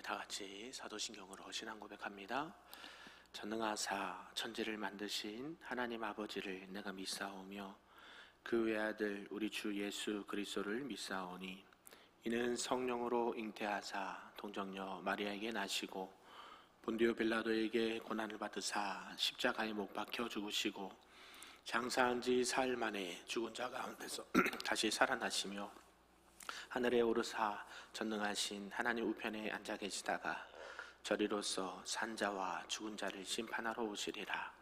다 같이 사도신경으로 신앙 고백합니다. 전능하사 천지를 만드신 하나님 아버지를 내가 믿사오며 그 외아들 우리 주 예수 그리스도를 믿사오니 이는 성령으로 잉태하사 동정녀 마리아에게 나시고 본디오 빌라도에게 고난을 받으사 십자가에 못 박혀 죽으시고 장사한 지 사흘 만에 죽은 자 가운데서 다시 살아나시며 하늘에 오르사 전능하신 하나님 우편에 앉아 계시다가 저리로서 산자와 죽은 자를 심판하러 오시리라.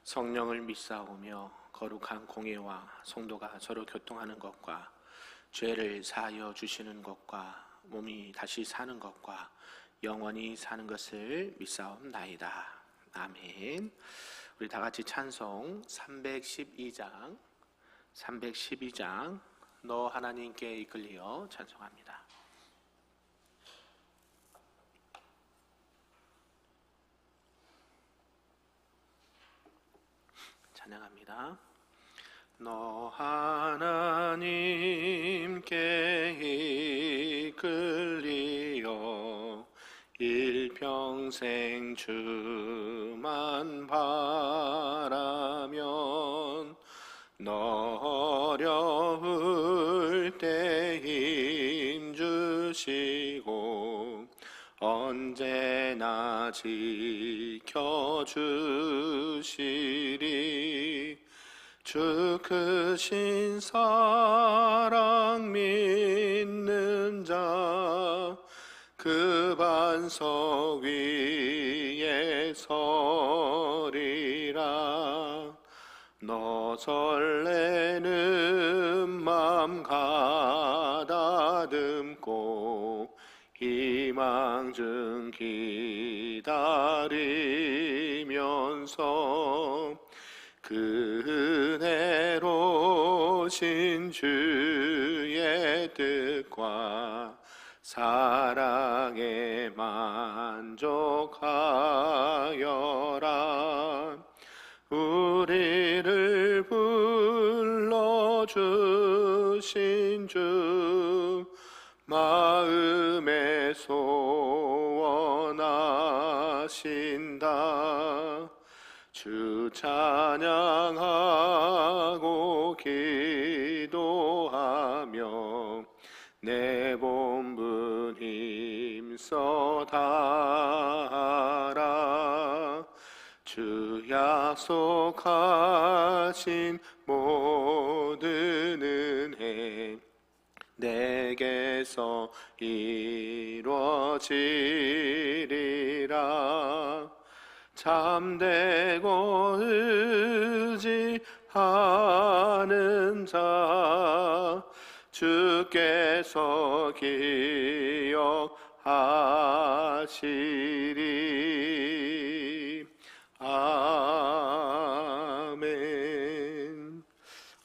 성령을 믿사오며 거룩한 공예와 성도가 서로 교통하는 것과 죄를 사하여 주시는 것과 몸이 다시 사는 것과 영원히 사는 것을 믿사옵나이다. 아멘. 우리 다 같이 찬송 312장 너 하나님께 이끌리어 찬송합니다. 찬양합니다. 너 하나님께 이끌리어 일평생 주만 바라면 너 어려울 때 힘주시고 언제나 지켜주시리. 주 크신 사랑 믿는 자 그 반석 위에 서리라. 너 설레는 맘 가다듬고 희망 중 기다리면서 그 은혜로 신 주의 뜻과 사랑에 만족하여라. 우리를 불러주신 주 마음에 소원하신다. 주 찬양하고 기도하며 내 본분 힘써 다하라. 주 약속하신 모든 은혜 내게서 이루어지리라. 참되고 의지하는 자 주께서 기억하시리. 아멘.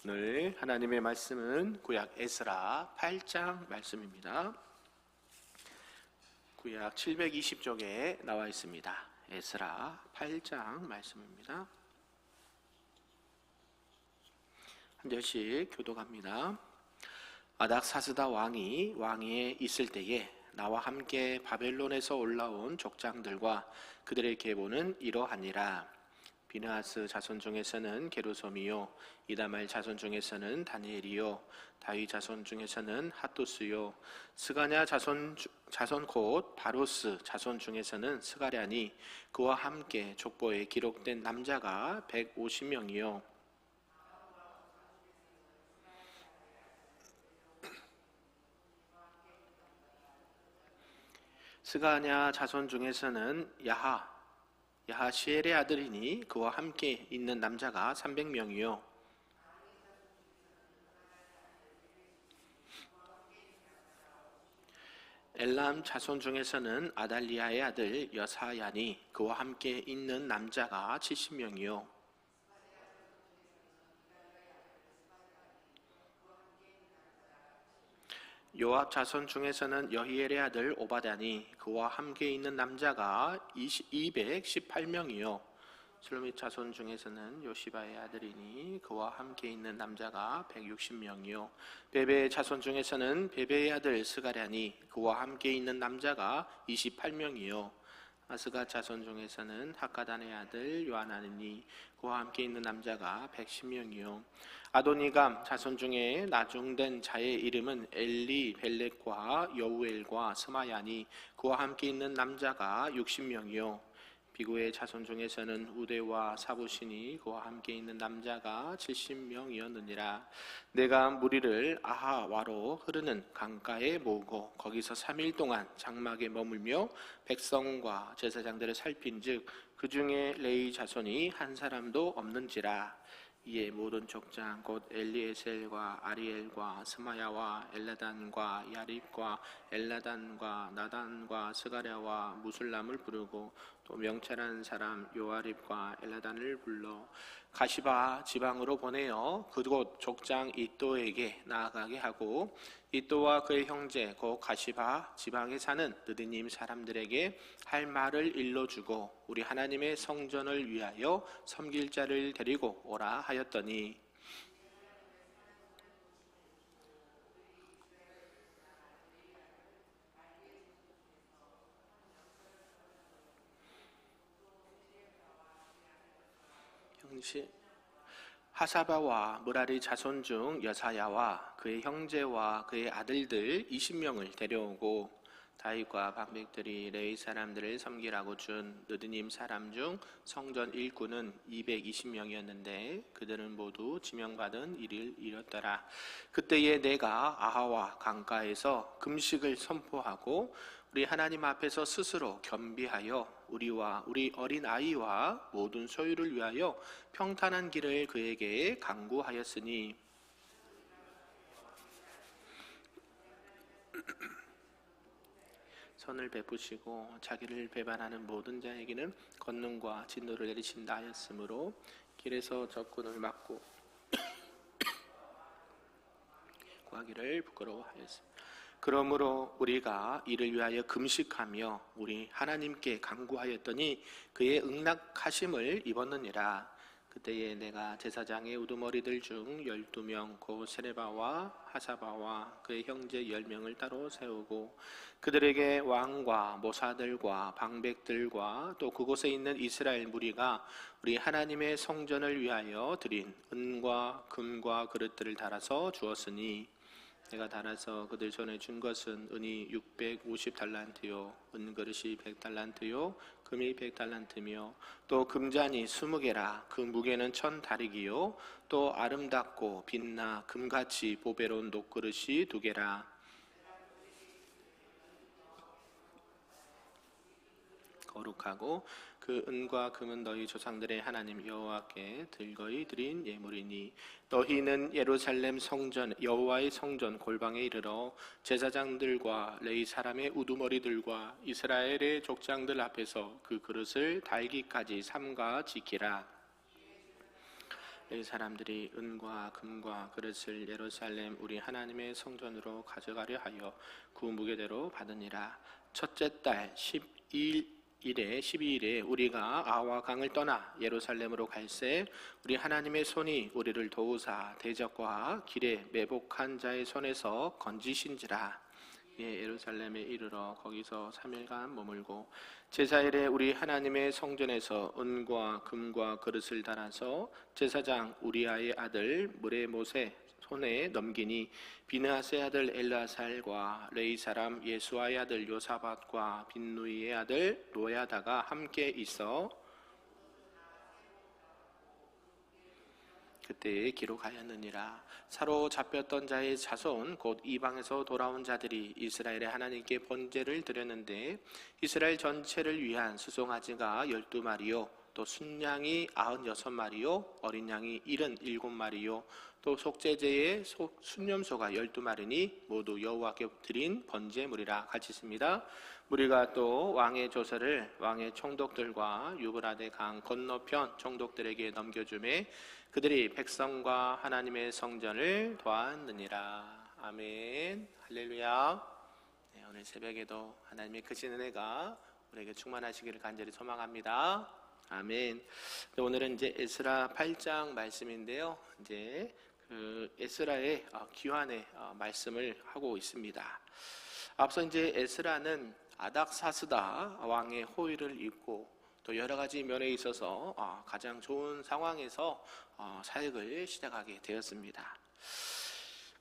오늘 하나님의 말씀은 구약 에스라 8장 말씀입니다. 구약 720쪽에 나와 있습니다. 에스라 8장 말씀입니다. 한 절씩 교독합니다. 아닥사스다 왕이 왕위에 있을 때에 나와 함께 바벨론에서 올라온 족장들과 그들의 계보는 이러하니라. 비느하스 자손 중에서는 게르솜이요, 이다말 자손 중에서는 다니엘이요, 다윗 자손 중에서는 핫도스요, 스가냐 자손 곧 바로스 자손 중에서는 스가랴니 그와 함께 족보에 기록된 남자가 150명이요 스가냐 자손 중에서는 야하시엘의 아들이니 그와 함께 있는 남자가 300명이요 엘람 자손 중에서는 아달리아의 아들 여사야니 그와 함께 있는 남자가 70명이요 요압 자손 중에서는 여히엘의 아들 오바다니 그와 함께 있는 남자가 218명이요 슬로밋 자손 중에서는 요시바의 아들이니 그와 함께 있는 남자가 160명이요 베베의 자손 중에서는 베베의 아들 스가랴니 그와 함께 있는 남자가 28명이요 아스가 자손 중에서는 학가단의 아들 요하나니 그와 함께 있는 남자가 110명이요 아도니감 자손 중에 나중된 자의 이름은 엘리 벨렉과 여우엘과 스마야니 그와 함께 있는 남자가 60명이요 비구의 자손 중에서는 우대와 사부시니 그와 함께 있는 남자가 70명이었느니라. 내가 무리를 아하와로 흐르는 강가에 모으고 거기서 3일 동안 장막에 머물며 백성과 제사장들을 살핀즉 그 중에 레위 자손이 한 사람도 없는지라. 이에 모든 족장 곧 엘리에셀과 아리엘과 스마야와 엘라단과 야립과 엘라단과 나단과 스가랴와 무술람을 부르고 또 명철한 사람 요아립과 엘라단을 불러 가시바 지방으로 보내어 그곳 족장 이또에게 나아가게 하고 이또와 그의 형제 곧 가시바 지방에 사는 느디님 사람들에게 할 말을 일러주고 우리 하나님의 성전을 위하여 섬길 자를 데리고 오라 하였더니 하사바와 무라리 자손 중 여사야와 그의 형제와 그의 아들들 20명을 데려오고 다윗과 방백들이 레위 사람들을 섬기라고 준 느드님 사람 중 성전 일꾼은 220명이었는데 그들은 모두 지명받은 일을 이뤘더라. 그때에 내가 아하와 강가에서 금식을 선포하고 우리 하나님 앞에서 스스로 겸비하여 우리와 우리 어린 아이와 모든 소유를 위하여 평탄한 길을 그에게 강구하였으니 선을 베푸시고 자기를 배반하는 모든 자에게는 권능과 진노를 내리신다 하였으므로 길에서 적군을 막고 구하기를 부끄러워하였습니다. 그러므로 우리가 이를 위하여 금식하며 우리 하나님께 간구하였더니 그의 응낙하심을 입었느니라. 그때에 내가 제사장의 우두머리들 중 12명 곧 세레바와 하사바와 그의 형제 10명을 따로 세우고 그들에게 왕과 모사들과 방백들과 또 그곳에 있는 이스라엘 무리가 우리 하나님의 성전을 위하여 드린 은과 금과 그릇들을 달아서 주었으니 내가 달아서 그들 손에 준 것은 은이 650달란트요 은그릇이 100달란트요 금이 100달란트며 또 금잔이 20개라 그 무게는 1000다리기요 또 아름답고 빛나 금같이 보배로운 녹그릇이 2개라 거룩하고 그 은과 금은 너희 조상들의 하나님 여호와께 들거이 드린 예물이니 너희는 예루살렘 성전 여호와의 성전 골방에 이르러 제사장들과 레위 사람의 우두머리들과 이스라엘의 족장들 앞에서 그 그릇을 달기까지 삼가 지키라. 레위 사람들이 은과 금과 그릇을 예루살렘 우리 하나님의 성전으로 가져가려 하여 그 무게대로 받으니라. 첫째 달 12일에 우리가 아와 강을 떠나 예루살렘으로 갈새 우리 하나님의 손이 우리를 도우사 대적과 길에 매복한 자의 손에서 건지신지라. 예, 예루살렘에 이르러 거기서 3일간 머물고 제사일에 우리 하나님의 성전에서 은과 금과 그릇을 달아서 제사장 우리아의 아들 무레못의 손에 넘기니 비느하스의 아들 엘라살과 레위 사람 예수아의 아들 요사밧과 빈누이의 아들 노야다가 함께 있어 그때에 기록하였느니라. 사로잡혔던 자의 자손 곧 이방에서 돌아온 자들이 이스라엘의 하나님께 번제를 드렸는데 이스라엘 전체를 위한 수송아지가 12마리요 또 순양이 96마리요 어린 양이 77마리요 또 속죄제의 순념소가 12마리니 모두 여호와께 드린 번제물이라. 같이 있습니다. 우리가 또 왕의 조서를 왕의 총독들과 유브라데 강 건너편 총독들에게 넘겨주매 그들이 백성과 하나님의 성전을 도왔느니라. 아멘. 할렐루야. 네, 오늘 새벽에도 하나님의 크신 은혜가 우리에게 충만하시기를 간절히 소망합니다. 아멘. 오늘은 이제 에스라 8장 말씀인데요. 이제 그 에스라의 기환의 말씀을 하고 있습니다. 앞서 이제 에스라는 아닥사스다 왕의 호의를 입고 또 여러 가지 면에 있어서 가장 좋은 상황에서 사역을 시작하게 되었습니다.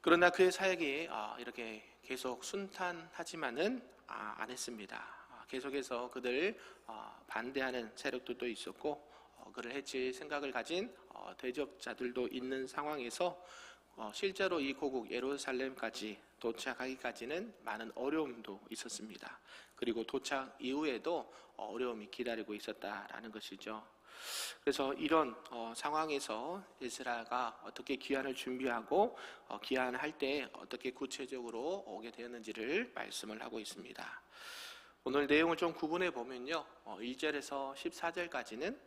그러나 그의 사역이 이렇게 계속 순탄하지만은 안 했습니다. 계속해서 그들 반대하는 세력들도 있었고 그를 해칠 생각을 가진 대적자들도 있는 상황에서 실제로 이 고국 예루살렘까지 도착하기까지는 많은 어려움도 있었습니다. 그리고 도착 이후에도 어려움이 기다리고 있었다라는 것이죠. 그래서 이런 상황에서 에스라가 어떻게 귀환을 준비하고 귀환할 때 어떻게 구체적으로 오게 되었는지를 말씀을 하고 있습니다. 오늘 내용을 좀 구분해 보면요, 1절에서 14절까지는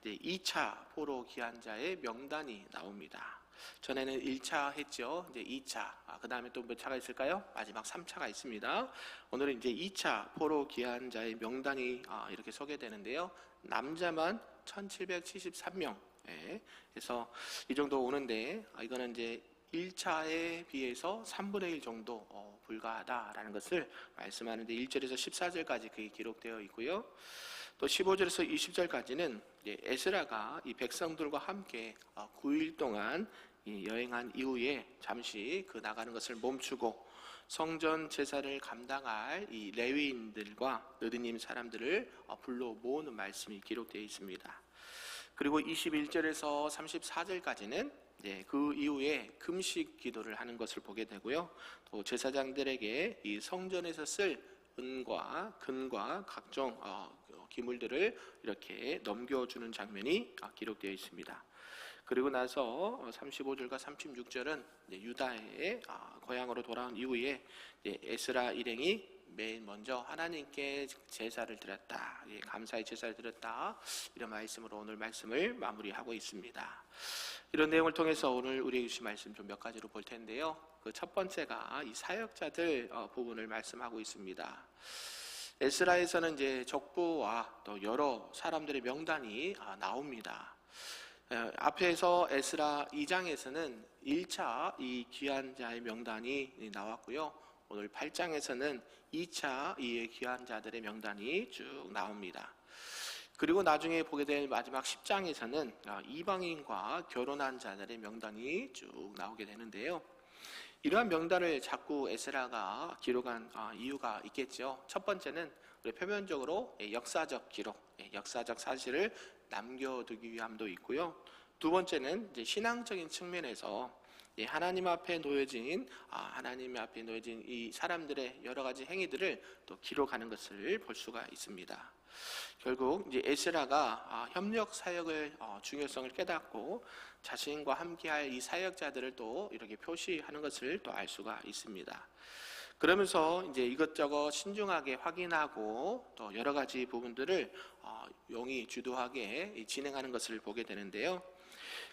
2차 포로 귀환자의 명단이 나옵니다. 전에는 1차 했죠. 이제 2차, 그 다음에 또 몇 차가 있을까요? 마지막 3차가 있습니다. 오늘은 이제 2차 포로 귀환자의 명단이 이렇게 소개되는데요. 남자만 1773명. 그래서 이 정도 오는데, 이거는 이제 1차에 비해서 3분의 1 정도 불과하다라는 것을 말씀하는데 1절에서 14절까지 그게 기록되어 있고요. 또 15절에서 20절까지는 에스라가 이 백성들과 함께 9일 동안 여행한 이후에 잠시 그 나가는 것을 멈추고 성전 제사를 감당할 이 레위인들과 느드님 사람들을 불러 모으는 말씀이 기록되어 있습니다. 그리고 21절에서 34절까지는 그 이후에 금식 기도를 하는 것을 보게 되고요. 또 제사장들에게 이 성전에서 쓸 은과 금과 각종 기물들을 이렇게 넘겨주는 장면이 기록되어 있습니다. 그리고 나서 35절과 36절은 유다의 고향으로 돌아온 이후에 에스라 일행이 맨 먼저 하나님께 제사를 드렸다, 감사의 제사를 드렸다, 이런 말씀으로 오늘 말씀을 마무리하고 있습니다. 이런 내용을 통해서 오늘 우리에게 주신 말씀 좀 몇 가지로 볼 텐데요. 그 첫 번째가 이 사역자들 부분을 말씀하고 있습니다. 에스라에서는 이제 족보와 또 여러 사람들의 명단이 나옵니다. 앞에서 에스라 2장에서는 1차 이 귀환자의 명단이 나왔고요. 오늘 8장에서는 2차 이 귀환자들의 명단이 쭉 나옵니다. 그리고 나중에 보게 될 마지막 10장에서는 이방인과 결혼한 자들의 명단이 쭉 나오게 되는데요. 이러한 명단을 자꾸 에스라가 기록한 이유가 있겠죠. 첫 번째는 우리 표면적으로 역사적 기록, 역사적 사실을 남겨두기 위함도 있고요. 두 번째는 이제 신앙적인 측면에서 하나님 앞에 놓여진 이 사람들의 여러 가지 행위들을 또 기록하는 것을 볼 수가 있습니다. 결국 이제 에스라가 협력 사역을 중요성을 깨닫고 자신과 함께할 이 사역자들을 또 이렇게 표시하는 것을 또 알 수가 있습니다. 그러면서 이제 이것저것 신중하게 확인하고 또 여러 가지 부분들을 용이 주도하게 진행하는 것을 보게 되는데요.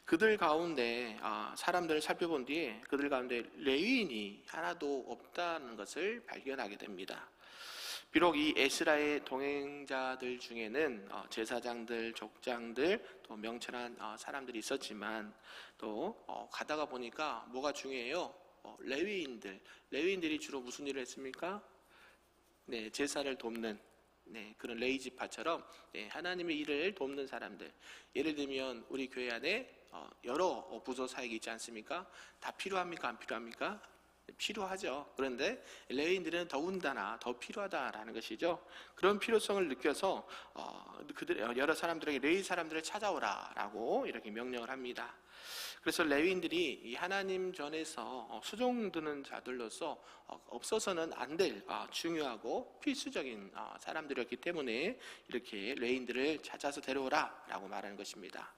그들 가운데 사람들을 살펴본 뒤에 그들 가운데 레위인이 하나도 없다는 것을 발견하게 됩니다. 비록 이 에스라의 동행자들 중에는 제사장들, 족장들, 또 명철한 사람들이 있었지만 또 가다가 보니까 뭐가 중요해요? 레위인들이 주로 무슨 일을 했습니까? 제사를 돕는 그런 레위지파처럼 하나님의 일을 돕는 사람들. 예를 들면 우리 교회 안에 여러 부서 사역이 있지 않습니까? 다 필요합니까? 안 필요합니까? 필요하죠. 그런데 레위인들은 더군다나 더 필요하다라는 것이죠. 그런 필요성을 느껴서 여러 사람들에게 레위 사람들을 찾아오라라고 이렇게 명령을 합니다. 그래서 레위인들이 이 하나님 전에서 수종드는 자들로서 없어서는 안 될 중요하고 필수적인 사람들이었기 때문에 이렇게 레위인들을 찾아서 데려오라라고 말하는 것입니다.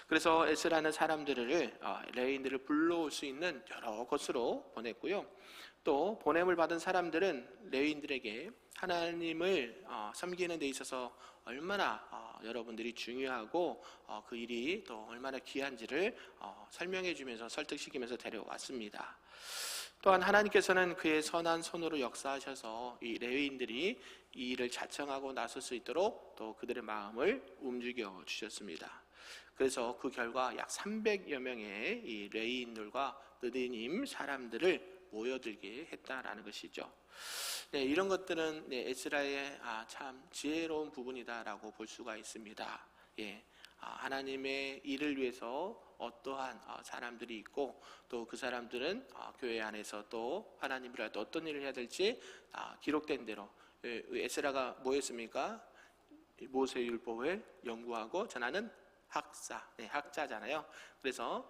그래서 에스라는 사람들을 레위인들을 불러올 수 있는 여러 곳으로 보냈고요. 또 보냄을 받은 사람들은 레위인들에게 하나님을 섬기는 데 있어서 얼마나 여러분들이 중요하고 그 일이 또 얼마나 귀한지를 설명해 주면서 설득시키면서 데려왔습니다. 또한 하나님께서는 그의 선한 손으로 역사하셔서 이 레위인들이 이 일을 자청하고 나설 수 있도록 또 그들의 마음을 움직여 주셨습니다. 그래서 그 결과 약 300여 명의 이 레위인들과 느디님 사람들을 모여들게 했다라는 것이죠. 네, 이런 것들은 에스라의 참 지혜로운 부분이다라고 볼 수가 있습니다. 예, 하나님의 일을 위해서 어떠한 사람들이 있고 또 그 사람들은 교회 안에서 또 하나님을 위해 어떤 일을 해야 될지 기록된 대로 에스라가 뭐였습니까? 모세율법을 연구하고 전하는 학자잖아요. 그래서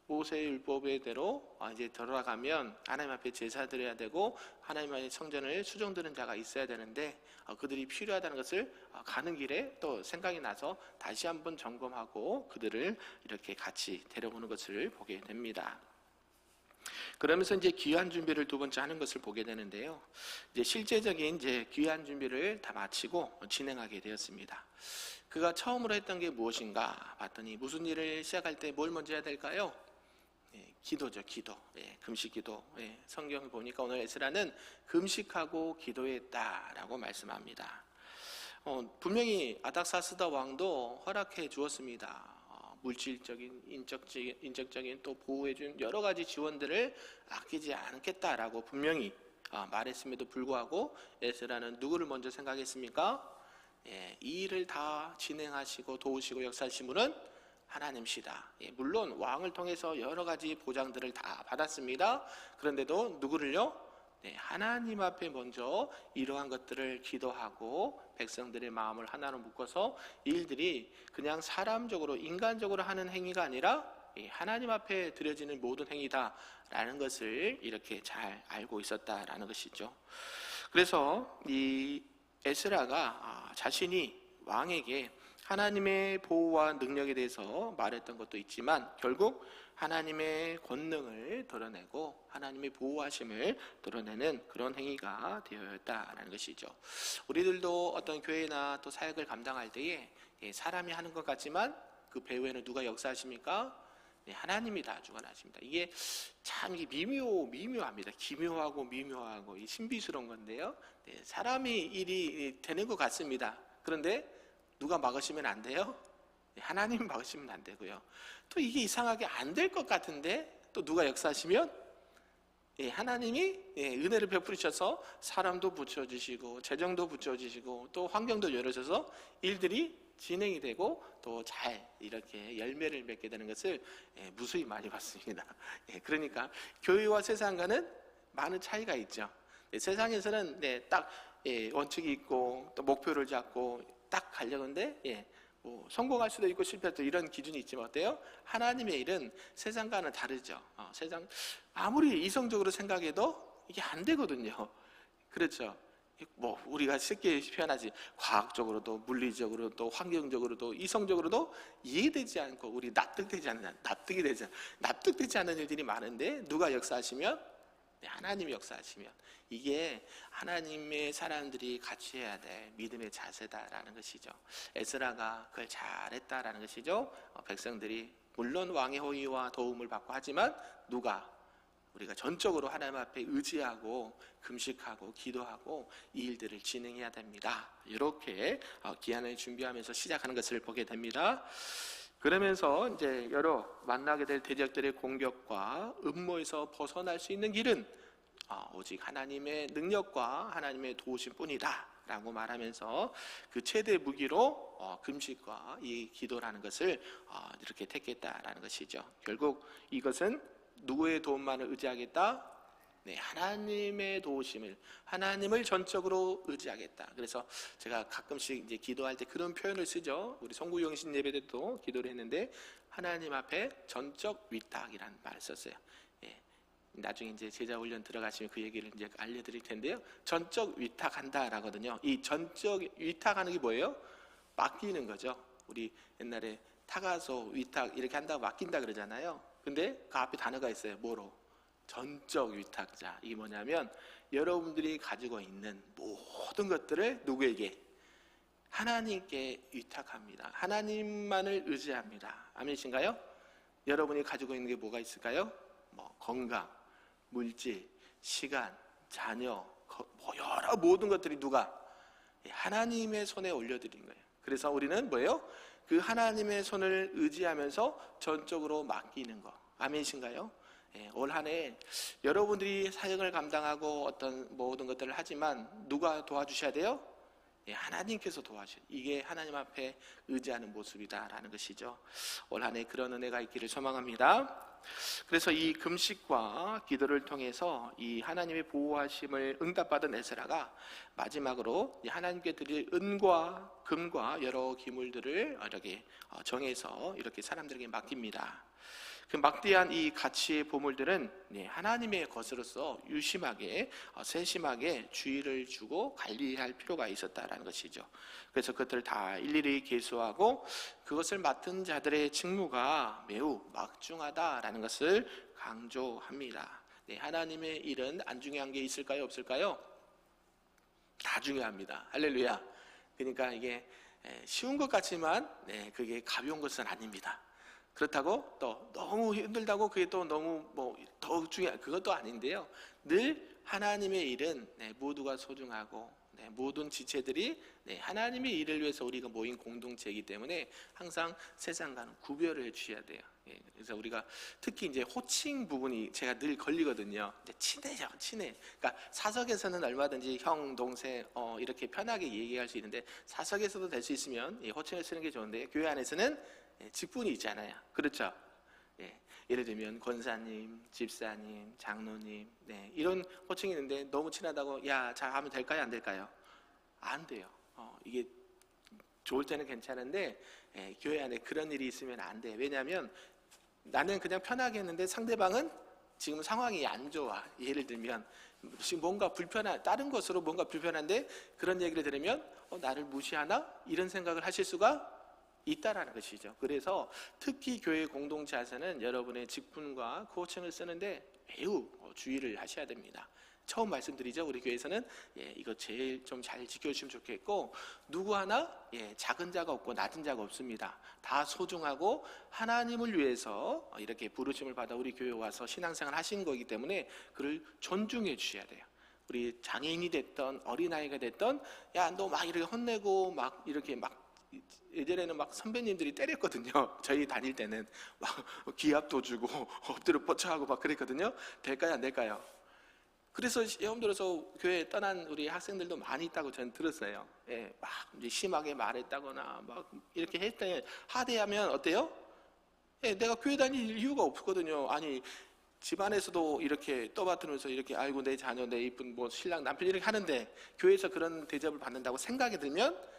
모세율법대로 이제 돌아가면 하나님 앞에 제사 드려야 되고 하나님의 성전을 수종드는 자가 있어야 되는데 그들이 필요하다는 것을 가는 길에 또 생각이 나서 다시 한번 점검하고 그들을 이렇게 같이 데려오는 것을 보게 됩니다. 그러면서 이제 귀환 준비를 두 번째 하는 것을 보게 되는데요. 이제 실제적인 이제 귀환 준비를 다 마치고 진행하게 되었습니다. 그가 처음으로 했던 게 무엇인가 봤더니 무슨 일을 시작할 때 뭘 먼저 해야 될까요? 기도죠, 기도. 금식 기도. 성경을 보니까 오늘 에스라는 금식하고 기도했다라고 말씀합니다. 분명히 아닥사스다 왕도 허락해 주었습니다. 물질적인, 인적적인 또 보호해준 여러 가지 지원들을 아끼지 않겠다라고 분명히 말했음에도 불구하고 에스라는 누구를 먼저 생각했습니까? 이 일을 다 진행하시고 도우시고 역사하신 분은 하나님이시다. 물론 왕을 통해서 여러 가지 보장들을 다 받았습니다. 그런데도 누구를요? 하나님 앞에 먼저 이러한 것들을 기도하고 백성들의 마음을 하나로 묶어서 일들이 그냥 사람적으로 인간적으로 하는 행위가 아니라 하나님 앞에 드려지는 모든 행위다라는 것을 이렇게 잘 알고 있었다라는 것이죠. 그래서 이 에스라가 자신이 왕에게 하나님의 보호와 능력에 대해서 말했던 것도 있지만 결국 하나님의 권능을 드러내고 하나님의 보호하심을 드러내는 그런 행위가 되었다라는 것이죠. 우리들도 어떤 교회나 또 사역을 감당할 때에 사람이 하는 것 같지만 그 배후에는 누가 역사하십니까? 하나님이 다 주관하십니다. 이게 참 미묘합니다. 기묘하고 미묘하고 신비스러운 건데요. 사람이 일이 되는 것 같습니다. 그런데 누가 막으시면 안 돼요? 하나님이 막으시면 안 되고요. 또 이게 이상하게 안 될 것 같은데 또 누가 역사하시면 하나님이 은혜를 베푸셔서 사람도 붙여주시고 재정도 붙여주시고 또 환경도 열어줘서 일들이 진행이 되고 또 잘 이렇게 열매를 맺게 되는 것을 무수히 많이 봤습니다. 그러니까 교회와 세상과는 많은 차이가 있죠. 세상에서는 딱 원칙이 있고 또 목표를 잡고 딱 가려는데 성공할 수도 있고 실패할 수도 이런 기준이 있지만 어때요? 하나님의 일은 세상과는 다르죠. 세상 아무리 이성적으로 생각해도 이게 안 되거든요. 그렇죠. 우리가 쉽게 표현하지 과학적으로도 물리적으로도 환경적으로도 이성적으로도 이해되지 않고 우리 납득되지 않는 일들이 많은데 누가 역사하시면 하나님이 역사하시면 이게 하나님의 사람들이 같이 해야 될 믿음의 자세다라는 것이죠. 에스라가 그걸 잘했다라는 것이죠. 백성들이 물론 왕의 호의와 도움을 받고 하지만 우리가 전적으로 하나님 앞에 의지하고 금식하고 기도하고 이 일들을 진행해야 됩니다. 이렇게 기한을 준비하면서 시작하는 것을 보게 됩니다. 그러면서 이제 여러 만나게 될 대적들의 공격과 음모에서 벗어날 수 있는 길은 오직 하나님의 능력과 하나님의 도우심 뿐이다 라고 말하면서 그 최대 무기로 금식과 이 기도라는 것을 이렇게 택했다라는 것이죠. 결국 이것은 누구의 도움만을 의지하겠다? 하나님의 도우심을, 하나님을 전적으로 의지하겠다. 그래서 제가 가끔씩 이제 기도할 때 그런 표현을 쓰죠. 우리 성구영신 예배 때도 기도를 했는데 하나님 앞에 전적 위탁이라는 말을 썼어요. 나중에 이제 제자 훈련 들어가시면 그 얘기를 이제 알려드릴 텐데요. 전적 위탁한다라거든요. 이 전적 위탁하는 게 뭐예요? 맡기는 거죠. 우리 옛날에 타가서 위탁 이렇게 한다고 맡긴다 그러잖아요. 근데 그 앞에 단어가 있어요. 뭐로? 전적 위탁자. 이게 뭐냐면 여러분들이 가지고 있는 모든 것들을 누구에게? 하나님께 위탁합니다. 하나님만을 의지합니다. 아멘이신가요? 여러분이 가지고 있는 게 뭐가 있을까요? 건강, 물질, 시간, 자녀, 여러 모든 것들이 누가? 하나님의 손에 올려드린 거예요. 그래서 우리는 뭐예요? 그 하나님의 손을 의지하면서 전적으로 맡기는 거. 아멘이신가요? 올 한 해 여러분들이 사역을 감당하고 어떤 모든 것들을 하지만 누가 도와주셔야 돼요? 하나님께서 도와주셔요. 이게 하나님 앞에 의지하는 모습이다라는 것이죠. 올 한 해 그런 은혜가 있기를 소망합니다. 그래서 이 금식과 기도를 통해서 이 하나님의 보호하심을 응답받은 에스라가 마지막으로 하나님께 드릴 은과 금과 여러 기물들을 이렇게 정해서 이렇게 사람들에게 맡깁니다. 그 막대한 이 가치의 보물들은 하나님의 것으로서 유심하게 세심하게 주의를 주고 관리할 필요가 있었다라는 것이죠. 그래서 그것들을 다 일일이 계수하고 그것을 맡은 자들의 직무가 매우 막중하다라는 것을 강조합니다. 하나님의 일은 안 중요한 게 있을까요? 없을까요? 다 중요합니다. 할렐루야. 그러니까 이게 쉬운 것 같지만 그게 가벼운 것은 아닙니다. 그렇다고 또 너무 힘들다고 그게 또 너무 더 중요한 그것도 아닌데요. 늘 하나님의 일은 모두가 소중하고 모든 지체들이 하나님의 일을 위해서 우리가 모인 공동체이기 때문에 항상 세상과는 구별을 해주셔야 돼요. 그래서 우리가 특히 이제 호칭 부분이 제가 늘 걸리거든요. 친해요, 친해. 그러니까 사석에서는 얼마든지 형, 동생 이렇게 편하게 얘기할 수 있는데 사석에서도 될 수 있으면 호칭을 쓰는 게 좋은데 교회 안에서는 직분이 있잖아요. 그렇죠? 예를 들면 권사님, 집사님, 장로님 이런 호칭이 있는데 너무 친하다고 야, 자 하면 될까요? 안 될까요? 안 돼요. 이게 좋을 때는 괜찮은데 교회 안에 그런 일이 있으면 안 돼. 왜냐하면 나는 그냥 편하게 했는데 상대방은 지금 상황이 안 좋아. 예를 들면 지금 뭔가 다른 것으로 뭔가 불편한데 그런 얘기를 들으면 나를 무시하나? 이런 생각을 하실 수가 있다라는 것이죠. 그래서 특히 교회 공동체에서는 여러분의 직분과 호칭을 쓰는데 매우 주의를 하셔야 됩니다. 처음 말씀드리죠. 우리 교회에서는 이거 제일 좀 잘 지켜주시면 좋겠고 누구 하나 작은 자가 없고 낮은 자가 없습니다. 다 소중하고 하나님을 위해서 이렇게 부르심을 받아 우리 교회에 와서 신앙생활 하신 거기 때문에 그를 존중해 주셔야 돼요. 우리 장애인이 됐던 어린아이가 됐던 야, 너 막 이렇게 혼내고 막 이렇게 막 예전에는 막 선배님들이 때렸거든요. 저희 다닐 때는 막 기합도 주고 엎드려 뻗쳐하고 막 그랬거든요. 될까요? 안 될까요? 그래서 시험 들어서 교회 떠난 우리 학생들도 많이 있다고 저는 들었어요. 막 이제 심하게 말했다거나 막 이렇게 했더니 하대하면 어때요? 내가 교회 다닐 이유가 없거든요. 아니 집안에서도 이렇게 떠받들면서 이렇게 아이고 내 자녀 내 이쁜 뭐 신랑 남편 이렇게 하는데 교회에서 그런 대접을 받는다고 생각이 들면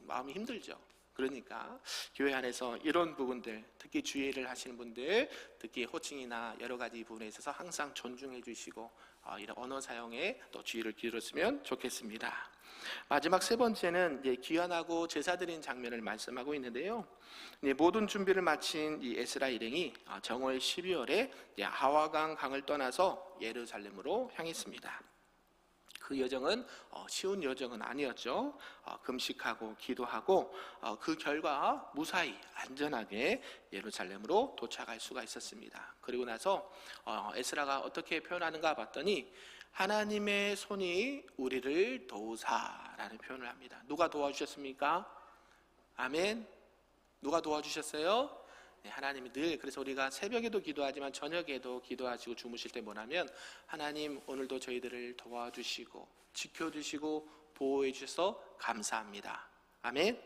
마음이 힘들죠. 그러니까 교회 안에서 이런 부분들 특히 주의를 하시는 분들 특히 호칭이나 여러 가지 부분에 있어서 항상 존중해 주시고 이런 언어 사용에 또 주의를 기울였으면 좋겠습니다. 마지막 세 번째는 이제 귀환하고 제사 드린 장면을 말씀하고 있는데요. 모든 준비를 마친 이 에스라 일행이 정오의 12월에 하와강 강을 떠나서 예루살렘으로 향했습니다. 그 여정은 쉬운 여정은 아니었죠. 금식하고 기도하고 그 결과 무사히 안전하게 예루살렘으로 도착할 수가 있었습니다. 그리고 나서 에스라가 어떻게 표현하는가 봤더니 하나님의 손이 우리를 도우사라는 표현을 합니다. 누가 도와주셨습니까? 아멘. 누가 도와주셨어요? 하나님이 늘 그래서 우리가 새벽에도 기도하지만 저녁에도 기도하시고 주무실 때 뭐냐면 하나님 오늘도 저희들을 도와주시고 지켜주시고 보호해 주셔서 감사합니다. 아멘.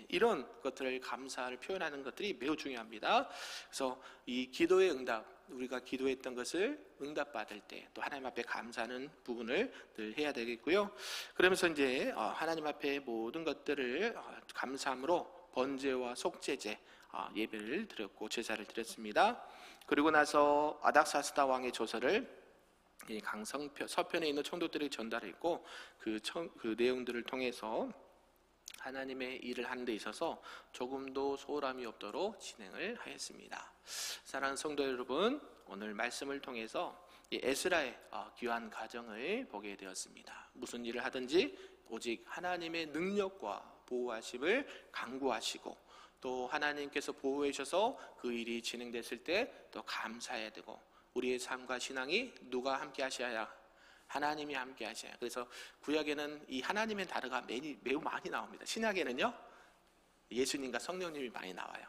이런 것들을 감사를 표현하는 것들이 매우 중요합니다. 그래서 이 기도의 응답 우리가 기도했던 것을 응답받을 때 또 하나님 앞에 감사하는 부분을 늘 해야 되겠고요. 그러면서 이제 하나님 앞에 모든 것들을 감사함으로 번제와 속죄제 예배를 드렸고 제사를 드렸습니다. 그리고 나서 아닥사스다 왕의 조서를 강성 서편에 있는 총독들이 전달했고 그 내용들을 통해서 하나님의 일을 하는 데 있어서 조금도 소홀함이 없도록 진행을 하였습니다. 사랑하는 성도 여러분, 오늘 말씀을 통해서 에스라의 귀한 가정을 보게 되었습니다. 무슨 일을 하든지 오직 하나님의 능력과 보호하심을 강구하시고 또 하나님께서 보호해 주셔서 그 일이 진행됐을 때 또 감사해야 되고 우리의 삶과 신앙이 누가 함께 하셔야 하나님이 함께 하셔요. 그래서 구약에는 이 하나님의 단어가 매우 많이 나옵니다. 신약에는요, 예수님과 성령님이 많이 나와요.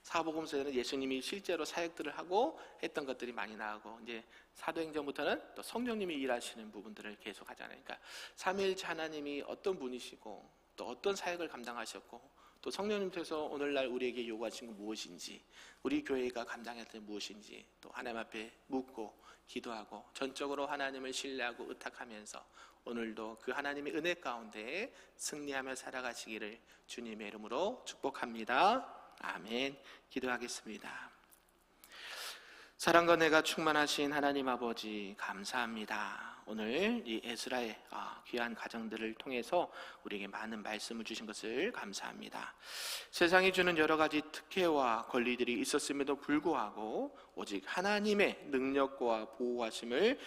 사복음서에는 예수님이 실제로 사역들을 하고 했던 것들이 많이 나오고, 이제 사도행전부터는 또 성령님이 일하시는 부분들을 계속 하잖아요. 그러니까 삼위일체 하나님이 어떤 분이시고 또 어떤 사역을 감당하셨고, 또 성령님께서 오늘날 우리에게 요구하신 건 무엇인지, 우리 교회가 감당해야 될 무엇인지 또 하나님 앞에 묻고 기도하고 전적으로 하나님을 신뢰하고 의탁하면서 오늘도 그 하나님의 은혜 가운데 승리하며 살아가시기를 주님의 이름으로 축복합니다. 아멘. 기도하겠습니다. 사랑과 은혜가 충만하신 하나님 아버지, 감사합니다. 오늘 이 에스라의 귀한 가정들을 통해서 우리에게 많은 말씀을 주신 것을 감사합니다. 세상이 주는 여러 가지 특혜와 권리들이 있었음에도 불구하고 오직 하나님의 능력과 보호하심을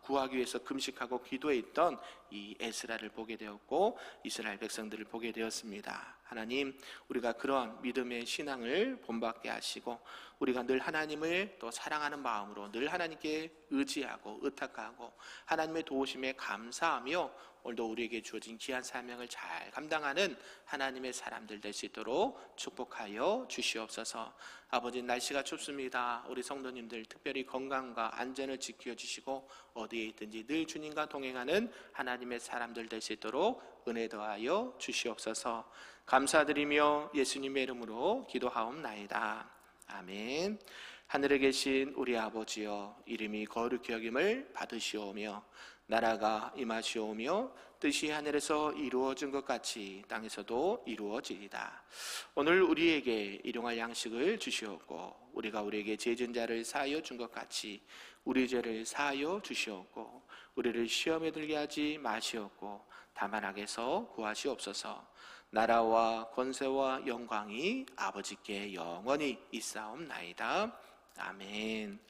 구하기 위해서 금식하고 기도했던 이 에스라를 보게 되었고, 이스라엘 백성들을 보게 되었습니다. 하나님, 우리가 그런 믿음의 신앙을 본받게 하시고, 우리가 늘 하나님을 또 사랑하는 마음으로 늘 하나님께 의지하고 의탁하고 하나님의 도우심에 감사하며 오늘도 우리에게 주어진 귀한 사명을 잘 감당하는 하나님의 사람들 될 수 있도록 축복하여 주시옵소서. 아버지, 날씨가 춥습니다. 우리 성도님들 특별히 건강과 안전을 지켜주시고 어디에 있든지 늘 주님과 동행하는 하나님의 사람들 될 수 있도록 은혜 더하여 주시옵소서. 감사드리며 예수님의 이름으로 기도하옵나이다. 아멘. 하늘에 계신 우리 아버지여, 이름이 거룩히 여김을 받으시오며 나라가 임하시오며 뜻이 하늘에서 이루어진 것 같이 땅에서도 이루어지리다. 오늘 우리에게 일용할 양식을 주시옵고, 우리가 우리에게 죄진 자를 사하여 준 것 같이 우리 죄를 사하여 주시옵고, 우리를 시험에 들게 하지 마시옵고 다만 악에서 구하시옵소서. 나라와 권세와 영광이 아버지께 영원히 있사옵나이다. 아멘.